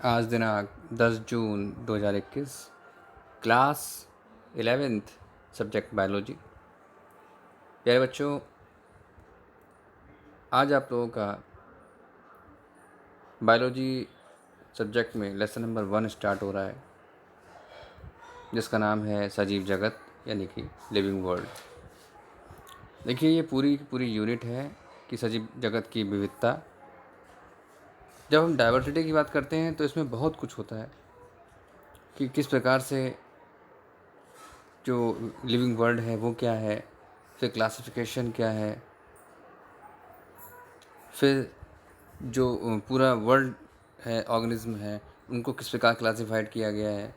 आज दिनांक 10 जून 2021, class 11th, subject biology. प्यारे बच्चों, आज आप लोगों का बायोलॉजी सब्जेक्ट में लेसन नंबर 1 स्टार्ट हो रहा है, जिसका नाम है सजीव जगत यानी कि लिविंग वर्ल्ड। देखिए, ये पूरी पूरी यूनिट है कि सजीव जगत की विविधता। जब हम डाइवर्सिटी की बात करते हैं तो इसमें बहुत कुछ होता है कि किस प्रकार से जो लिविंग वर्ल्ड है वो क्या है, फिर क्लासिफिकेशन क्या है, फिर जो पूरा वर्ल्ड है, ऑर्गेनिज्म है, उनको किस प्रकार क्लासिफाइड किया गया है।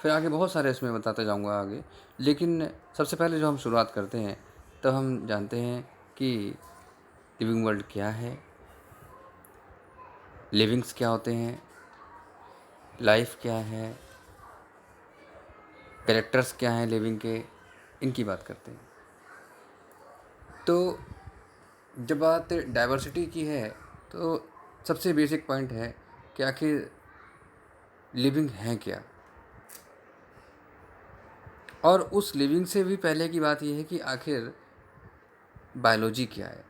फिर आगे बहुत सारे इसमें बताता जाऊंगा आगे। लेकिन सबसे पहले जो हम शुरुआत करते हैं तब हम जानते हैं कि लिविंग वर्ल्ड क्या है, लिविंग्स क्या होते हैं, लाइफ क्या है, कैरेक्टर्स क्या हैं लिविंग के, इनकी बात करते हैं। तो जब बात डाइवर्सिटी की है तो सबसे बेसिक पॉइंट है कि आखिर लिविंग है क्या। और उस लिविंग से भी पहले की बात यह है कि आखिर बायोलॉजी क्या है,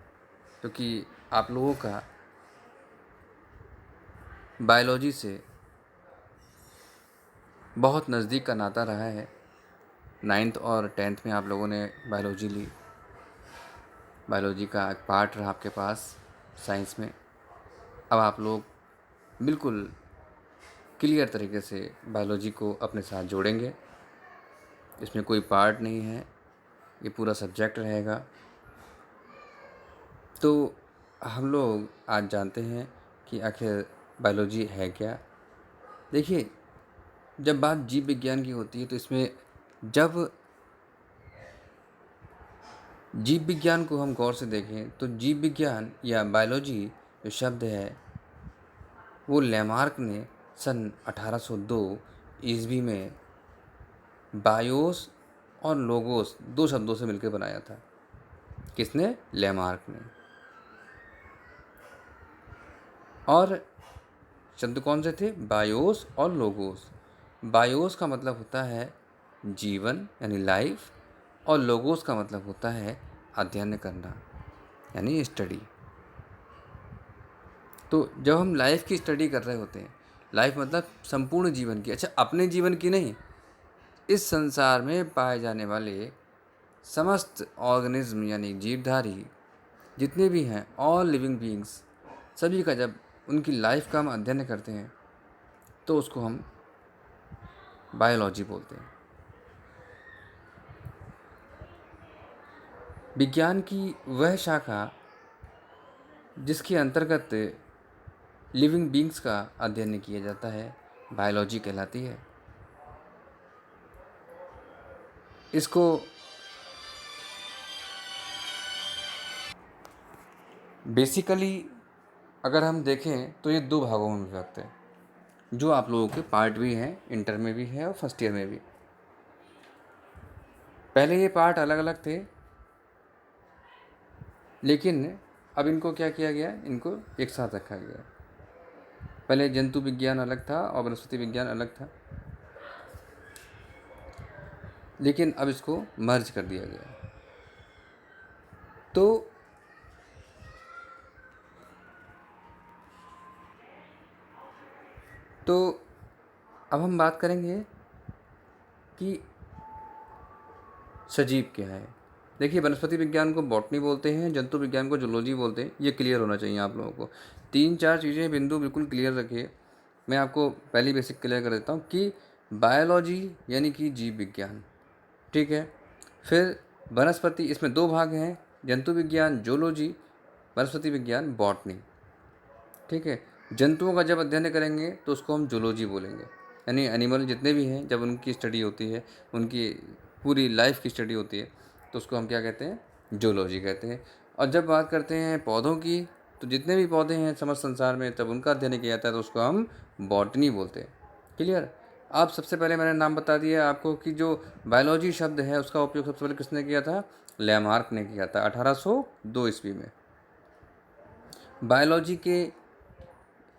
क्योंकि आप लोगों का बायोलॉजी से बहुत नज़दीक का नाता रहा है। 9th और 10th में आप लोगों ने बायोलॉजी ली, बायोलॉजी का एक पार्ट रहा आपके पास साइंस में। अब आप लोग बिल्कुल क्लियर तरीके से बायोलॉजी को अपने साथ जोड़ेंगे। इसमें कोई पार्ट नहीं है, ये पूरा सब्जेक्ट रहेगा। तो हम लोग आज जानते हैं कि आखिर बायोलॉजी है क्या। देखिए, जब बात जीव विज्ञान की होती है तो इसमें जब जीव विज्ञान को हम गौर से देखें तो जीव विज्ञान या बायोलॉजी जो शब्द है वो लैमार्क ने सन 1802 ईस्वी में बायोस और लोगोस दो शब्दों से मिलकर बनाया था। किसने? लैमार्क ने। और शब्द कौन से थे? बायोस और लोगोस। बायोस का मतलब होता है जीवन यानी लाइफ, और लोगोस का मतलब होता है अध्ययन करना यानी स्टडी। तो जब हम लाइफ की स्टडी कर रहे होते हैं, लाइफ मतलब संपूर्ण जीवन की, अच्छा अपने जीवन की नहीं, इस संसार में पाए जाने वाले समस्त ऑर्गेनिज्म यानी जीवधारी जितने भी हैं, ऑल लिविंग बीइंग्स, सभी का जब उनकी लाइफ का हम अध्ययन करते हैं तो उसको हम बायोलॉजी बोलते हैं। विज्ञान की वह शाखा जिसके अंतर्गत लिविंग बीइंग्स का अध्ययन किया जाता है बायोलॉजी कहलाती है। इसको बेसिकली अगर हम देखें तो ये दो भागों में विभक्त है, जो आप लोगों के पार्ट भी हैं, इंटर में भी है और फर्स्ट ईयर में भी। पहले ये पार्ट अलग अलग थे, लेकिन अब इनको क्या किया गया, इनको एक साथ रखा गया। पहले जंतु विज्ञान अलग था और वनस्पति विज्ञान अलग था, लेकिन अब इसको मर्ज कर दिया गया। तो अब हम बात करेंगे कि सजीव क्या है। देखिए, वनस्पति विज्ञान को बॉटनी बोलते हैं, जंतु विज्ञान को जूलॉजी बोलते हैं। ये क्लियर होना चाहिए आप लोगों को। 3-4 चीज़ें बिंदु बिल्कुल क्लियर रखिए। मैं आपको पहली बेसिक क्लियर कर देता हूँ कि बायोलॉजी यानी कि जीव विज्ञान, ठीक है। फिर वनस्पति, इसमें दो भाग हैं, जंतु विज्ञान जूलॉजी, वनस्पति विज्ञान बॉटनी, ठीक है। जंतुओं का जब अध्ययन करेंगे तो उसको हम जूलॉजी बोलेंगे, यानी एनिमल जितने भी हैं जब उनकी स्टडी होती है, उनकी पूरी लाइफ की स्टडी होती है, तो उसको हम क्या कहते हैं? जूलॉजी कहते हैं। और जब बात करते हैं पौधों की, तो जितने भी पौधे हैं समस्त संसार में तब उनका अध्ययन किया जाता है तो उसको हम बॉटनी बोलते हैं। क्लियर? आप सबसे पहले मैंने नाम बता दिया आपको कि जो बायोलॉजी शब्द है उसका उपयोग सबसे पहले किसने किया था? लैमार्क ने किया था 1802 ईस्वी में। बायोलॉजी के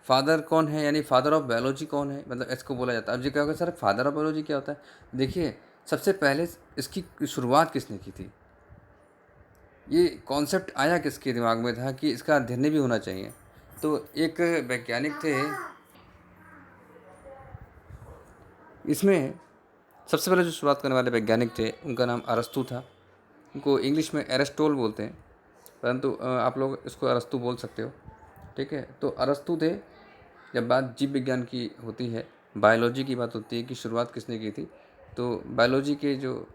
फादर कौन है, यानी फादर ऑफ बायोलॉजी कौन है, मतलब इसको बोला जाता है। अब ये क्या होगा सर, फादर ऑफ बायोलॉजी क्या होता है? देखिए, सबसे पहले इसकी शुरुआत किसने की थी, ये कॉन्सेप्ट आया किसके दिमाग में था कि इसका अध्ययन भी होना चाहिए? तो एक वैज्ञानिक थे, इसमें सबसे पहले जो शुरुआत करने वाले वैज्ञानिक थे उनका नाम अरस्तु था। उनको इंग्लिश में एरिस्टोल बोलते हैं, परंतु आप लोग इसको अरस्तु बोल सकते हो, ठीक है। तो अरस्तु थे। जब बात जीव विज्ञान की होती है, बायोलॉजी की बात होती है कि शुरुआत किसने की थी, तो बायोलॉजी के जो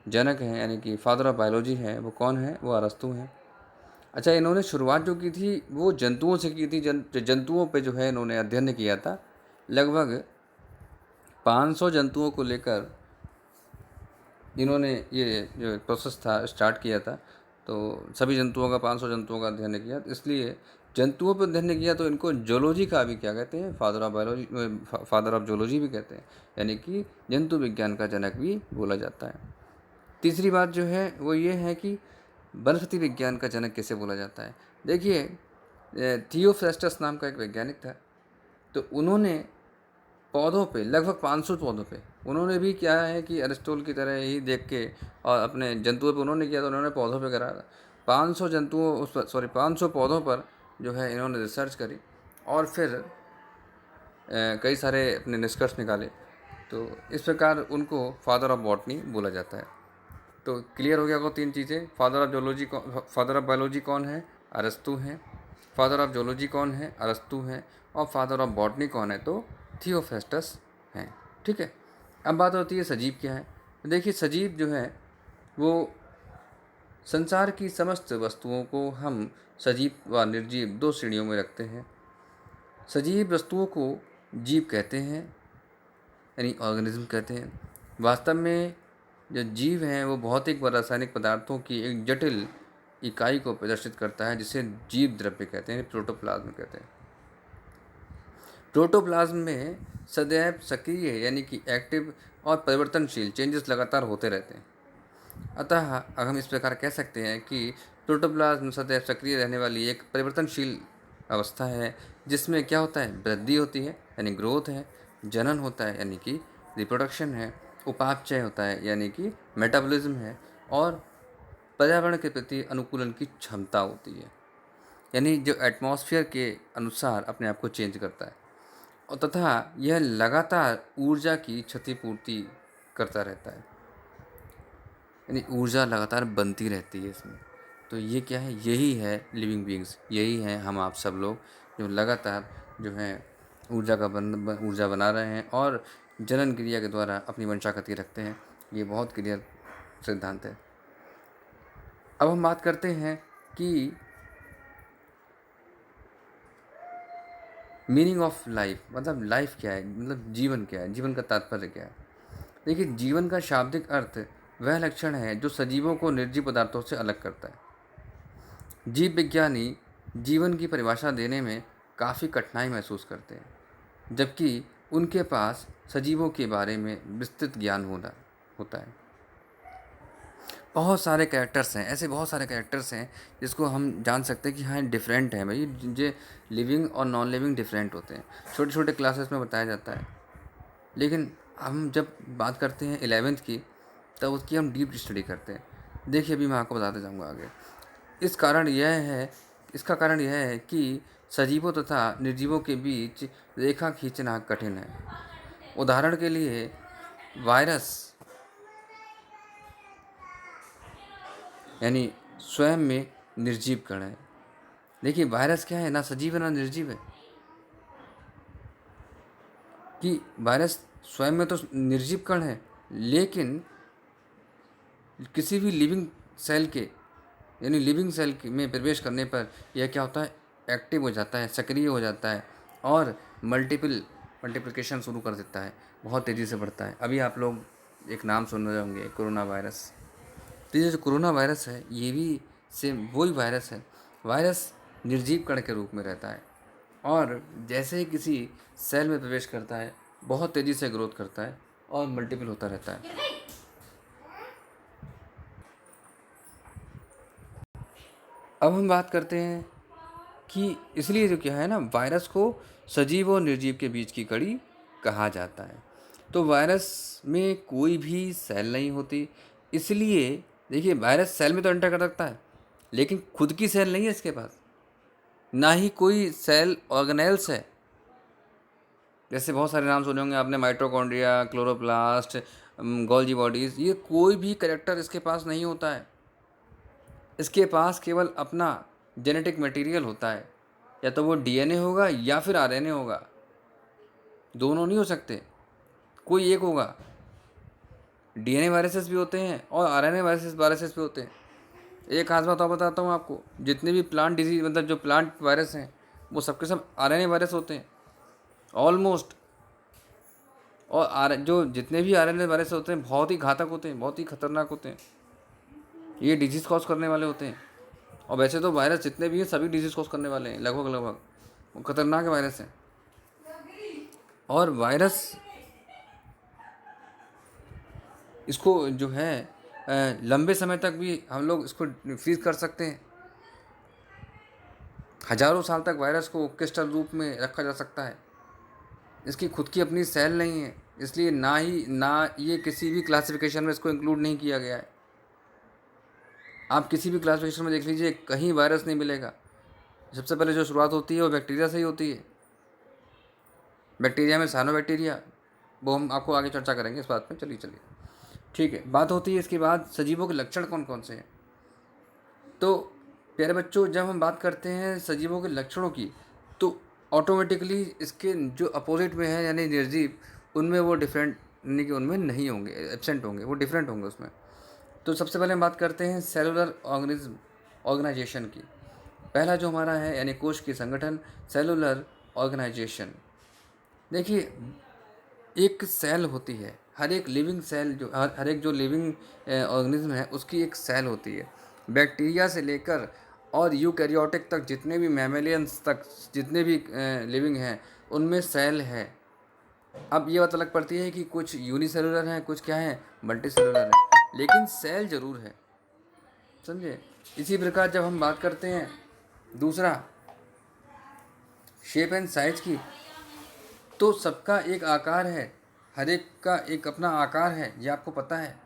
जनक हैं यानी कि फादर ऑफ बायोलॉजी हैं वो कौन है? वो अरस्तु हैं। अच्छा, इन्होंने शुरुआत जो की थी वो जंतुओं से की थी। जंतुओं पे जो है इन्होंने अध्ययन किया था। लगभग 500 जंतुओं को लेकर इन्होंने ये जो प्रोसेस था स्टार्ट किया था। तो सभी जंतुओं का 500 जंतुओं का अध्ययन किया, तो इसलिए जंतुओं पर अध्ययन किया, तो इनको जूलॉजी का भी क्या कहते हैं? Father of biology, father of zoology भी कहते हैं, यानी कि जंतु विज्ञान का जनक भी बोला जाता है। तीसरी बात जो है वो ये है कि वनस्पति विज्ञान का जनक किसे बोला जाता है? देखिए, थियोफ्रास्टस नाम का एक वैज्ञानिक था। तो उन्होंने पौधों पे, लगभग 500 पौधों पे, उन्होंने भी क्या है कि अरिस्टोल की तरह ही देख के, और अपने जंतुओं पे उन्होंने किया तो उन्होंने पौधों पे करा। 500 जंतुओं उस पर, सॉरी 500 पौधों पर जो है इन्होंने रिसर्च करी और फिर कई सारे अपने निष्कर्ष निकाले। तो इस प्रकार उनको फादर ऑफ बॉटनी बोला जाता है। तो क्लियर हो गया आपको तीन चीज़ें। Father of zoology father of biology कौन है? अरस्तु हैं। फादर ऑफ जूलॉजी कौन है? अरस्तु हैं। और फादर ऑफ बॉटनी कौन है? तो थियोफ्रास्टस हैं, ठीक है। अब बात होती है सजीव क्या है। देखिए, सजीव जो है वो संसार की समस्त वस्तुओं को हम सजीव व निर्जीव दो श्रेणियों में रखते हैं। सजीव वस्तुओं को जीव कहते हैं, यानी ऑर्गेनिज्म कहते हैं। वास्तव में जो जीव हैं वो भौतिक व रासायनिक पदार्थों की एक जटिल इकाई को प्रदर्शित करता है, जिसे जीव द्रव्य कहते हैं, प्रोटोप्लाज्म कहते हैं। प्रोटोप्लाज्म में सदैव सक्रिय यानी कि एक्टिव और परिवर्तनशील चेंजेस लगातार होते रहते हैं। अतः अब हम इस प्रकार कह सकते हैं कि प्रोटोप्लाज्म सदैव सक्रिय रहने वाली एक परिवर्तनशील अवस्था है, जिसमें क्या होता है? वृद्धि होती है यानी ग्रोथ है, जनन होता है यानी कि रिप्रोडक्शन है, उपापचय होता है यानी कि मेटाबॉलिज्म है, और पर्यावरण के प्रति अनुकूलन की क्षमता होती है, यानी जो एटमॉस्फेयर के अनुसार अपने आप को चेंज करता है। और तथा यह लगातार ऊर्जा की क्षतिपूर्ति करता रहता है, यानी ऊर्जा लगातार बनती रहती है इसमें। तो ये क्या है? यही है लिविंग बीइंग्स, यही है हम आप सब लोग, जो लगातार जो है ऊर्जा बना रहे हैं और जनन क्रिया के द्वारा अपनी वंशागति रखते हैं। ये बहुत क्लियर सिद्धांत है। अब हम बात करते हैं कि मीनिंग ऑफ लाइफ, मतलब लाइफ क्या है, मतलब जीवन क्या है, जीवन का तात्पर्य क्या है। देखिए, जीवन का शाब्दिक अर्थ वह लक्षण है जो सजीवों को निर्जीव पदार्थों से अलग करता है। जीव विज्ञानी जीवन की परिभाषा देने में काफ़ी कठिनाई महसूस करते हैं, जबकि उनके पास सजीवों के बारे में विस्तृत ज्ञान होता है। बहुत सारे कैरेक्टर्स हैं, ऐसे बहुत सारे कैरेक्टर्स हैं जिसको हम जान सकते हैं कि हाँ डिफरेंट है भाई, जो लिविंग और नॉन लिविंग डिफरेंट होते हैं। छोटे छोटे क्लासेस में बताया जाता है, लेकिन हम जब बात करते हैं 11th की, तब उसकी हम डीप स्टडी करते हैं। देखिए, अभी मैं आपको बताते जाऊँगा आगे। इसका कारण यह है कि सजीवों तथा निर्जीवों के बीच रेखा खींचना कठिन है। उदाहरण के लिए वायरस यानी स्वयं में निर्जीव कण है। देखिए, वायरस क्या है? ना सजीव है ना निर्जीव है। कि वायरस स्वयं में तो निर्जीव कण है, लेकिन किसी भी लिविंग सेल के, यानी लिविंग सेल में प्रवेश करने पर यह क्या होता है? एक्टिव हो जाता है, सक्रिय हो जाता है और मल्टीप्लिकेशन शुरू कर देता है, बहुत तेज़ी से बढ़ता है। अभी आप लोग एक नाम सुन रहे होंगे, कोरोना वायरस। तो ये जो कोरोना वायरस है, ये भी सेम वही वायरस है। वायरस निर्जीव कण के रूप में रहता है और जैसे ही किसी सेल में प्रवेश करता है, बहुत तेज़ी से ग्रोथ करता है और मल्टीपल होता रहता है। अब हम बात करते हैं कि इसलिए जो क्या है ना, वायरस को सजीव और निर्जीव के बीच की कड़ी कहा जाता है। तो वायरस में कोई भी सेल नहीं होती, इसलिए देखिए वायरस सेल में तो एंटर कर सकता है, लेकिन खुद की सेल नहीं है इसके पास, ना ही कोई सेल ऑर्गेनेल्स है। जैसे बहुत सारे नाम सुने होंगे आपने, माइटोकॉन्ड्रिया, क्लोरोप्लास्ट, गोल्जी बॉडीज़, ये कोई भी कैरेक्टर इसके पास नहीं होता है। इसके पास केवल अपना जेनेटिक मटेरियल होता है, या तो वो डीएनए होगा या फिर आरएनए होगा, दोनों नहीं हो सकते, कोई एक होगा। डीएनए वायरसेस भी होते हैं और आरएनए वायरसेस भी होते हैं। एक खास बात और बताता हूँ आपको, जितने भी प्लांट डिजीज मतलब जो प्लांट वायरस हैं वो सबके सब आरएनए वायरस होते हैं ऑलमोस्ट। और जो जितने भी आरएनए वायरस होते हैं बहुत ही घातक होते हैं, बहुत ही खतरनाक होते हैं, ये डिजीज़ कॉज करने वाले होते हैं। और वैसे तो वायरस जितने भी हैं सभी डिजीज़ कॉज करने वाले हैं लगभग लगभग, वो खतरनाक वायरस हैं। और वायरस इसको जो है लंबे समय तक भी हम लोग इसको फ्रीज कर सकते हैं। हजारों साल तक वायरस को क्रिस्टल रूप में रखा जा सकता है। इसकी खुद की अपनी सेल नहीं है, इसलिए ना ये किसी भी क्लासिफिकेशन में इसको इंक्लूड नहीं किया गया है। आप किसी भी क्लासिफिकेशन में देख लीजिए, कहीं वायरस नहीं मिलेगा। सबसे पहले जो शुरुआत होती है वो बैक्टीरिया से ही होती है। बैक्टीरिया में साइनोबैक्टीरिया, वो हम आपको आगे चर्चा करेंगे इस बात में। चलिए ठीक है, बात होती है इसके बाद सजीवों के लक्षण कौन कौन से हैं। तो प्यारे बच्चों, जब हम बात करते हैं सजीवों के लक्षणों की, तो ऑटोमेटिकली इसके जो अपोजिट में है यानी निर्जीव, उनमें वो डिफरेंट यानी कि उनमें नहीं होंगे, एब्सेंट होंगे, वो डिफरेंट होंगे उसमें। तो सबसे पहले हम बात करते हैं सेलुलर ऑर्गेनाइजेशन की। पहला जो हमारा है यानी कोश की संगठन, सेलुलर ऑर्गेनाइजेशन। देखिए, एक सेल होती है, हर एक लिविंग सेल जो हर एक जो लिविंग ऑर्गेनिज्म है उसकी एक सेल होती है। बैक्टीरिया से लेकर और यूकैरियोटिक तक, जितने भी मैमेलियंस तक, जितने भी लिविंग हैं उनमें सेल है। अब ये बात अलग पड़ती है कि कुछ यूनिसेलुलर हैं, कुछ क्या है मल्टी सेलुलर हैं, लेकिन सेल जरूर है, समझे। इसी प्रकार जब हम बात करते हैं दूसरा शेप एंड साइज की, तो सबका एक आकार है, हर एक का एक अपना आकार है, ये आपको पता है।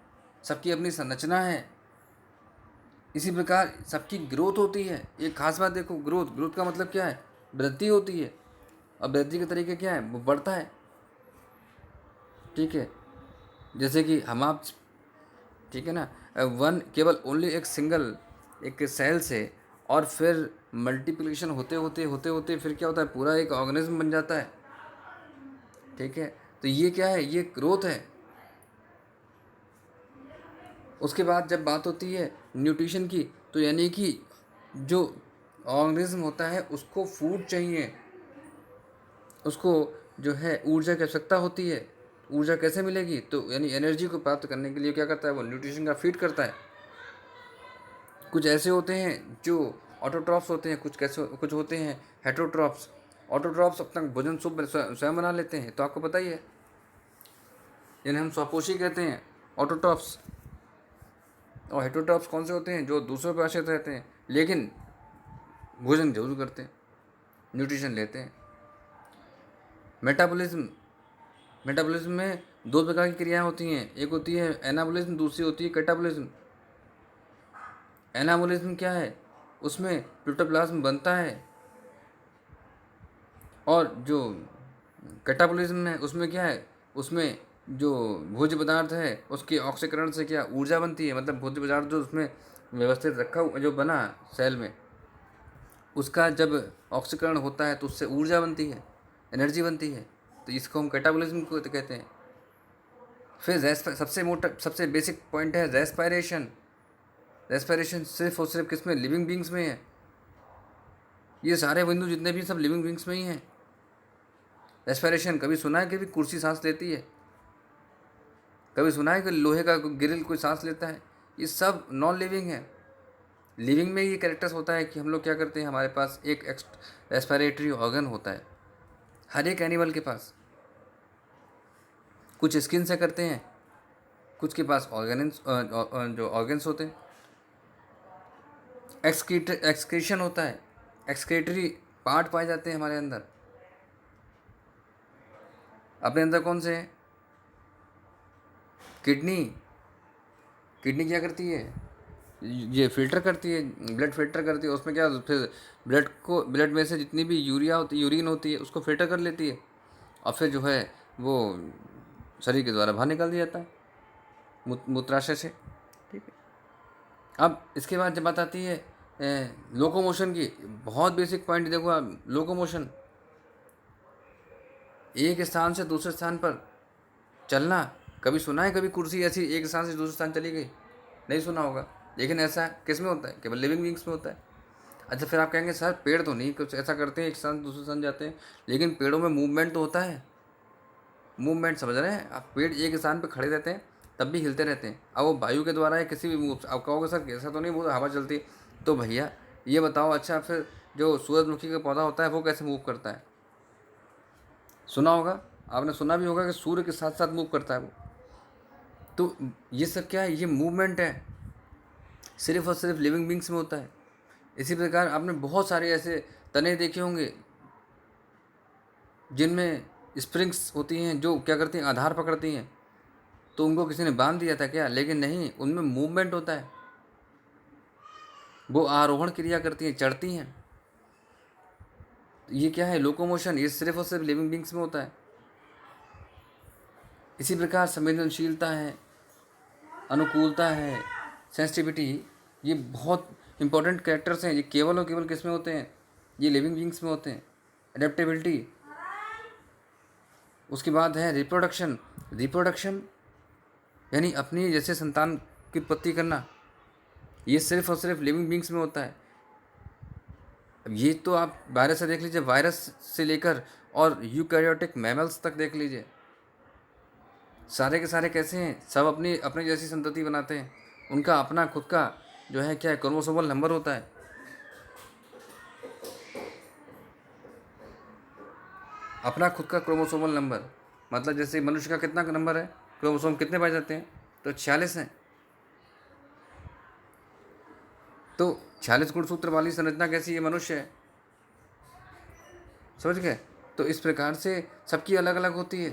सबकी अपनी संरचना है। इसी प्रकार सबकी ग्रोथ होती है। एक खास बात देखो, ग्रोथ का मतलब क्या है, वृद्धि होती है। और वृद्धि के तरीके क्या है, वो बढ़ता है, ठीक है। जैसे कि हम आप, ठीक है ना, केवल ओनली एक सिंगल एक सेल से और फिर मल्टीप्लिकेशन होते होते होते होते फिर क्या होता है, पूरा एक ऑर्गेनिज्म बन जाता है, ठीक है। तो ये क्या है, ये ग्रोथ है। उसके बाद जब बात होती है न्यूट्रिशन की, तो यानी कि जो ऑर्गेनिज्म होता है उसको फूड चाहिए, उसको जो है ऊर्जा की आवश्यकता होती है। ऊर्जा कैसे मिलेगी, तो यानी एनर्जी को प्राप्त करने के लिए क्या करता है, वो न्यूट्रिशन का फीड करता है। कुछ ऐसे होते हैं जो ऑटोट्रॉप्स होते हैं, कुछ होते हैं हेटरोट्रॉप्स। ऑटोट्रॉप्स अपना भोजन स्वयं बना लेते हैं, तो आपको पता ही है, यानी हम स्वपोषी कहते हैं ऑटोट्रॉप्स। और हेटरोट्रॉप्स कौन से होते हैं, जो दूसरों पर आश्रित रहते हैं लेकिन भोजन जरूर करते हैं, न्यूट्रिशन लेते हैं। मेटाबॉलिज्म में दो प्रकार की क्रियाएं होती हैं, एक होती है एनाबॉलिज्म, दूसरी होती है कैटाबॉलिज्म। एनाबॉलिज्म क्या है, उसमें प्रोटोप्लाज्म बनता है, और जो कैटाबॉलिज्म है उसमें क्या है, उसमें जो भोज्य पदार्थ है उसके ऑक्सीकरण से क्या ऊर्जा बनती है। मतलब भोज्य पदार्थ जो उसमें व्यवस्थित रखा जो बना सेल में, उसका जब ऑक्सीकरण होता है तो उससे ऊर्जा बनती है, एनर्जी बनती है, तो इसको हम कैटाबॉलिज्म को कहते हैं। फिर सबसे बेसिक पॉइंट है रेस्पायरेशन। रेस्पायरेशन सिर्फ और सिर्फ किस में, लिविंग बींग्स में है। ये सारे बिंदु जितने भी सब लिविंग बींग्स में ही हैं। रेस्पायरेशन कभी सुना है कि भी कुर्सी सांस लेती है, कभी सुना है कि लोहे का ग्रिल कोई सांस लेता है, ये सब नॉन लिविंग है। लिविंग में ये कैरेक्टर्स होता है कि हम लोग क्या करते हैं, हमारे पास एक रेस्पिरेटरी ऑर्गन होता है हर एक एनिमल के पास। कुछ स्किन से करते हैं, कुछ के पास जो ऑर्गन्स होते हैं। एक्सक्रीशन होता है, एक्सक्रीटरी पार्ट पाए जाते हैं हमारे अंदर, अपने अंदर कौन से हैं? किडनी। किडनी क्या करती है? ये फिल्टर करती है, ब्लड फिल्टर करती है। उसमें क्या, फिर ब्लड में से जितनी भी यूरिया होती है, यूरिन होती है, उसको फिल्टर कर लेती है और फिर जो है वो शरीर के द्वारा बाहर निकाल दिया जाता है मूत्राशय से। ठीक है। अब इसके बाद जब बात आती है लोकोमोशन की, बहुत बेसिक पॉइंट देखो आप। लोकोमोशन, एक स्थान से दूसरे स्थान पर चलना। कभी सुना है कभी कुर्सी ऐसी एक स्थान से दूसरे स्थान चली गई? नहीं सुना होगा। लेकिन ऐसा किस में होता है? केवल लिविंग बींग्स में होता है। अच्छा, फिर आप कहेंगे सर पेड़ तो नहीं कुछ ऐसा करते हैं, एक स्थान से दूसरे स्थान जाते हैं, लेकिन पेड़ों में मूवमेंट तो होता है। मूवमेंट समझ रहे हैं आप? पेड़ एक स्थान पर खड़े रहते हैं तब भी हिलते रहते हैं। अब वो वायु के द्वारा या किसी भी मूव, आप कहोगे सर ऐसा तो नहीं, वो हवा चलती है। तो भैया ये बताओ, अच्छा फिर जो सूरजमुखी का पौधा होता है वो कैसे मूव करता है? सुना होगा, आपने सुना भी होगा कि सूर्य के साथ साथ मूव करता है वो। तो ये सब क्या है? ये मूवमेंट है, सिर्फ और सिर्फ लिविंग बींग्स में होता है। इसी प्रकार आपने बहुत सारे ऐसे तने देखे होंगे जिनमें स्प्रिंग्स होती हैं, जो क्या करती हैं, आधार पकड़ती हैं। तो उनको किसी ने बांध दिया था क्या? लेकिन नहीं, उनमें मूवमेंट होता है, वो आरोहण क्रिया करती हैं, चढ़ती हैं। ये क्या है? लोकोमोशन। ये सिर्फ और सिर्फ लिविंग बींग्स में होता है। इसी प्रकार संवेदनशीलता है, अनुकूलता है, सेंसिटिविटी, ये बहुत इंपॉर्टेंट कैरेक्टर्स हैं। ये केवल और केवल किस में होते हैं? ये लिविंग बींग्स में होते हैं। एडेप्टेबिलिटी, उसके बाद है रिप्रोडक्शन। रिप्रोडक्शन यानी अपनी जैसे संतान की उत्पत्ति करना, ये सिर्फ और सिर्फ लिविंग बींग्स में होता है। अब ये तो आप वायरस से देख लीजिए, वायरस से लेकर और यूकैरियोटिक मैमल्स तक देख लीजिए, सारे के सारे कैसे हैं? सब अपनी अपनी जैसी संतति बनाते हैं। उनका अपना खुद का जो है क्या है, क्रोमोसोमल नंबर होता है। अपना खुद का क्रोमोसोमल नंबर, मतलब जैसे मनुष्य का कितना नंबर है, क्रोमोसोम कितने पाए जाते हैं? तो 46 हैं। तो 46 गुणसूत्र वाली संरचना कैसी है? मनुष्य है। समझ गए? तो इस प्रकार से सबकी अलग अलग होती है।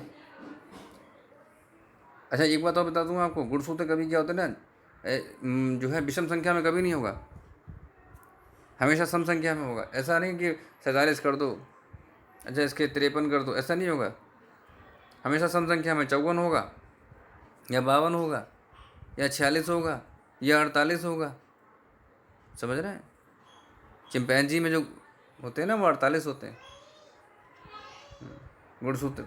अच्छा, एक बात और बता दूँ आपको, गुणसूत्र कभी क्या होता है ना, जो है विषम संख्या में कभी नहीं होगा, हमेशा सम संख्या में होगा। ऐसा नहीं कि 47 कर दो, अच्छा इसके 53 कर दो, ऐसा नहीं होगा। हमेशा सम संख्या में 54 होगा या 52 होगा या 46 होगा या 48 होगा। समझ रहे हैं? चिंपैंजी में जो होते हैं ना, वो 48 होते हैं गुणसूत्र।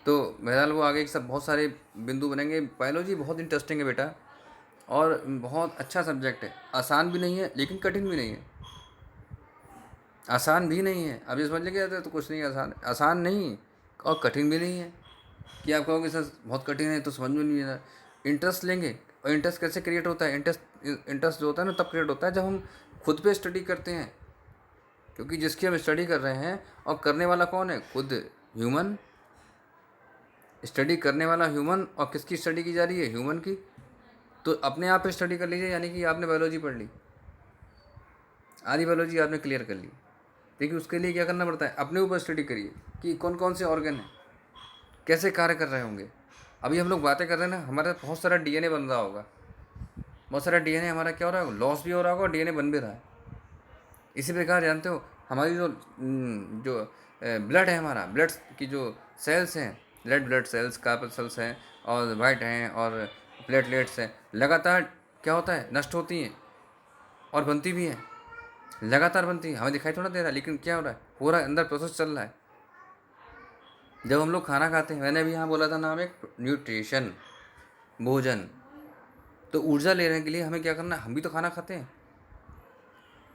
तो बहरहाल वो आगे सब बहुत सारे बिंदु बनेंगे। बायोलॉजी बहुत इंटरेस्टिंग है बेटा, और बहुत अच्छा सब्जेक्ट है। आसान भी नहीं है लेकिन कठिन भी नहीं है। आसान भी नहीं है, अब ये समझ लेके जाते तो कुछ नहीं आसान, आसान नहीं और कठिन भी नहीं है कि आप कहोगे सर बहुत कठिन है तो समझ में नहीं आ रहा। इंटरेस्ट लेंगे, और इंटरेस्ट कैसे क्रिएट होता है? इंटरेस्ट जो होता है ना तब क्रिएट होता है जब हम खुद पे स्टडी करते हैं। क्योंकि जिसकी हम स्टडी कर रहे हैं, और करने वाला कौन है? खुद ह्यूमन। स्टडी करने वाला ह्यूमन, और किसकी स्टडी की जा रही है? ह्यूमन की। तो अपने आप पे स्टडी कर लीजिए, यानी कि आपने बायोलॉजी पढ़ ली, आधी बायोलॉजी आपने क्लियर कर ली। देखिए उसके लिए क्या करना पड़ता है, अपने ऊपर स्टडी करिए कि कौन कौन से ऑर्गन हैं, कैसे कार्य कर रहे होंगे। अभी हम लोग बातें कर रहे हैं ना, हमारा बहुत सारा डीएनए बन रहा होगा, बहुत सारा डीएनए हमारा क्या हो रहा है, लॉस भी हो रहा होगा और डीएनए बन भी रहा है। इसी प्रकार जानते हो हमारी जो जो ब्लड है, हमारा ब्लड की जो सेल्स हैं, रेड ब्लड सेल्स, कार्पसेल्स हैं, और वाइट हैं, और प्लेटलेट्स हैं, लगातार क्या होता है, नष्ट होती हैं और बनती भी हैं, लगातार बनती है। हमें दिखाई थोड़ा दे रहा है, लेकिन क्या हो रहा है, पूरा अंदर प्रोसेस चल रहा है। जब हम लोग खाना खाते हैं, मैंने भी यहाँ बोला था नाम एक न्यूट्रिशन, भोजन। तो ऊर्जा लेने के लिए हमें क्या करना है, हम भी तो खाना खाते हैं।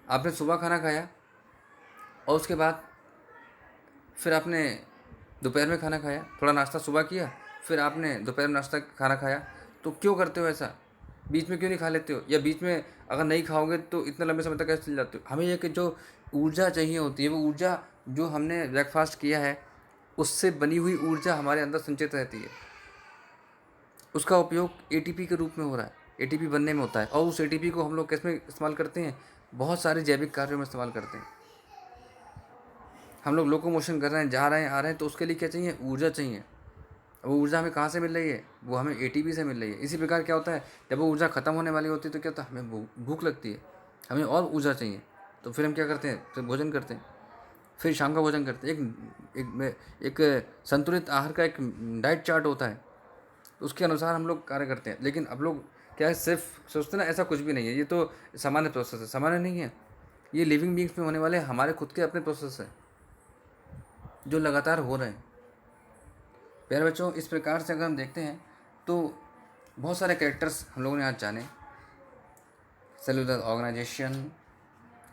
आपने सुबह खाना खाया और उसके बाद फिर आपने दोपहर में खाना खाया, थोड़ा नाश्ता सुबह किया, फिर आपने दोपहर में नाश्ता खाना खाया। तो क्यों करते हो ऐसा? बीच में क्यों नहीं खा लेते हो? या बीच में अगर नहीं खाओगे तो इतने लंबे समय तक कैसे चल जाते हो? हमें ये कि जो ऊर्जा चाहिए होती है, वो ऊर्जा जो हमने ब्रेकफास्ट किया है उससे बनी हुई ऊर्जा हमारे अंदर संचित रहती है। उसका उपयोग एटीपी के रूप में हो रहा है, एटीपी बनने में होता है। और उस एटीपी को हम लोग किस में इस्तेमाल करते हैं? बहुत सारे जैविक कार्यों में इस्तेमाल करते हैं। हम लोग लोकोमोशन कर रहे हैं, जा रहे हैं, आ रहे हैं, तो उसके लिए क्या चाहिए? ऊर्जा चाहिए। वो ऊर्जा हमें कहाँ से मिल रही है? वो हमें एटीपी से मिल रही है। इसी प्रकार क्या होता है, जब वो ऊर्जा ख़त्म होने वाली होती है तो क्या होता है, हमें भूख लगती है, हमें और ऊर्जा चाहिए। तो फिर हम क्या करते हैं? फिर भोजन करते हैं, फिर शाम का भोजन करते हैं। एक संतुलित आहार का एक डाइट चार्ट होता है, उसके अनुसार हम लोग कार्य करते हैं। लेकिन अब लोग क्या है, सिर्फ सोचते हैं ना, ऐसा कुछ भी नहीं है, ये तो सामान्य प्रोसेस है। सामान्य नहीं है, ये लिविंग बींग्स में होने वाले हमारे खुद के अपने प्रोसेस है जो लगातार हो रहे हैं। प्यारे बच्चों, इस प्रकार से अगर हम देखते हैं तो बहुत सारे कैरेक्टर्स हम लोगों ने आज जाने। Cellular organisation,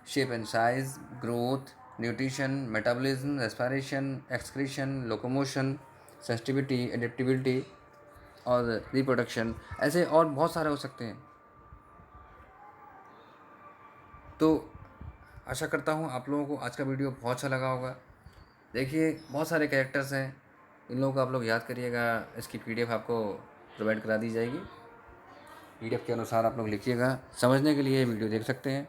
shape and size, growth, nutrition, metabolism, respiration, excretion, locomotion, sensitivity, adaptability और रिप्रोडक्शन, ऐसे और बहुत सारे हो सकते हैं। तो आशा करता हूँ आप लोगों को आज का वीडियो बहुत अच्छा लगा होगा। देखिए, बहुत सारे कैरेक्टर्स हैं, इन लोगों को आप लोग याद करिएगा। इसकी पीडीएफ आपको प्रोवाइड करा दी जाएगी। पीडीएफ के अनुसार आप लोग लिखिएगा। समझने के लिए वीडियो देख सकते हैं,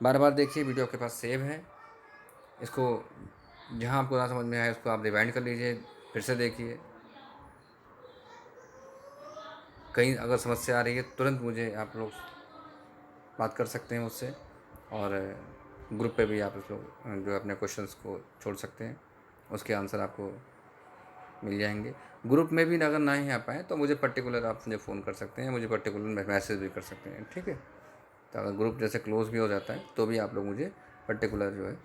बार बार देखिए, वीडियो आपके पास सेव है। इसको जहाँ आपको ना समझ में आए उसको आप रिवाइंड कर लीजिए, फिर से देखिए। कहीं अगर समस्या आ रही है तुरंत मुझे आप लोग बात कर सकते हैं मुझसे, और ग्रुप पे भी आप लोग जो अपने क्वेश्चंस को छोड़ सकते हैं, उसके आंसर आपको मिल जाएंगे। ग्रुप में भी अगर ना ही आ पाए तो मुझे पर्टिकुलर आप मुझे फ़ोन कर सकते हैं, मुझे पर्टिकुलर मैसेज भी कर सकते हैं, ठीक है। तो अगर ग्रुप जैसे क्लोज़ भी हो जाता है तो भी आप लोग मुझे पर्टिकुलर जो है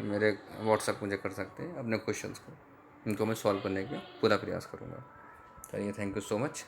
मेरे व्हाट्सएप मुझे कर सकते हैं। अपने क्वेश्चंस को, इनको मैं सॉल्व करने का पूरा प्रयास करूँगा। चलिए, थैंक यू सो मच।